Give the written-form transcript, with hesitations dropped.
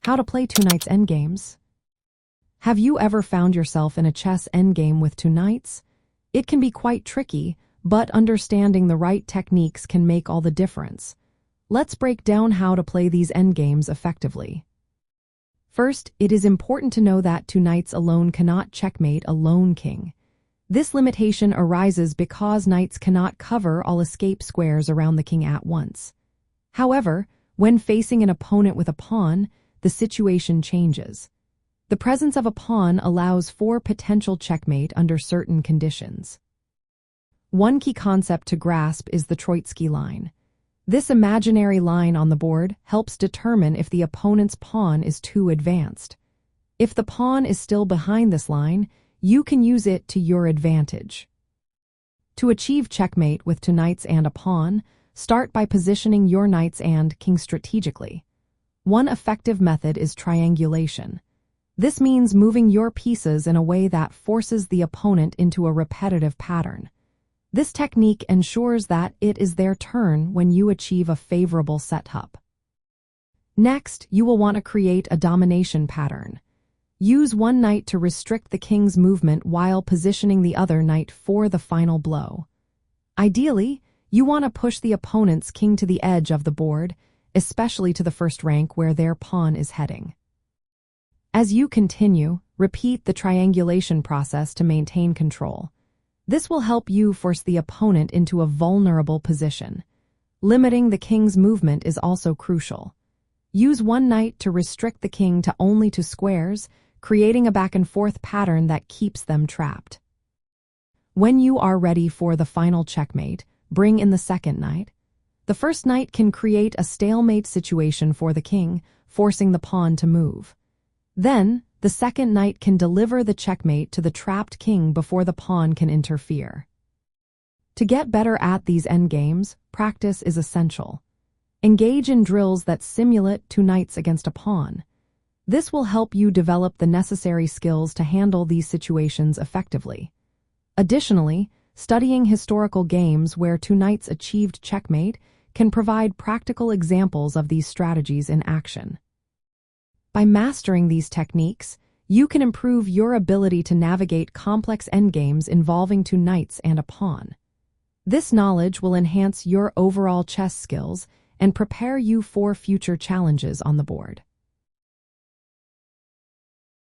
How to play two knights endgames. Have you ever found yourself in a chess endgame with two knights? It can be quite tricky, but understanding the right techniques can make all the difference. Let's break down how to play these endgames effectively. First, it is important to know that two knights alone cannot checkmate a lone king. This limitation arises because knights cannot cover all escape squares around the king at once. However, when facing an opponent with a pawn, the situation changes. The presence of a pawn allows for potential checkmate under certain conditions. One key concept to grasp is the Troitsky line. This imaginary line on the board helps determine if the opponent's pawn is too advanced. If the pawn is still behind this line, you can use it to your advantage. To achieve checkmate with two knights and a pawn, start by positioning your knights and king strategically. One effective method is triangulation. This means moving your pieces in a way that forces the opponent into a repetitive pattern. This technique ensures that it is their turn when you achieve a favorable setup. Next, you will want to create a domination pattern. Use one knight to restrict the king's movement while positioning the other knight for the final blow. Ideally, you want to push the opponent's king to the edge of the board, especially to the first rank where their pawn is heading. As you continue, repeat the triangulation process to maintain control. This will help you force the opponent into a vulnerable position. Limiting the king's movement is also crucial. Use one knight to restrict the king to only two squares, creating a back-and-forth pattern that keeps them trapped. When you are ready for the final checkmate, bring in the second knight. The first knight can create a stalemate situation for the king, forcing the pawn to move. Then, the second knight can deliver the checkmate to the trapped king before the pawn can interfere. To get better at these endgames, practice is essential. Engage in drills that simulate two knights against a pawn. This will help you develop the necessary skills to handle these situations effectively. Additionally, studying historical games where two knights achieved checkmate can provide practical examples of these strategies in action. By mastering these techniques, you can improve your ability to navigate complex endgames involving two knights and a pawn. This knowledge will enhance your overall chess skills and prepare you for future challenges on the board.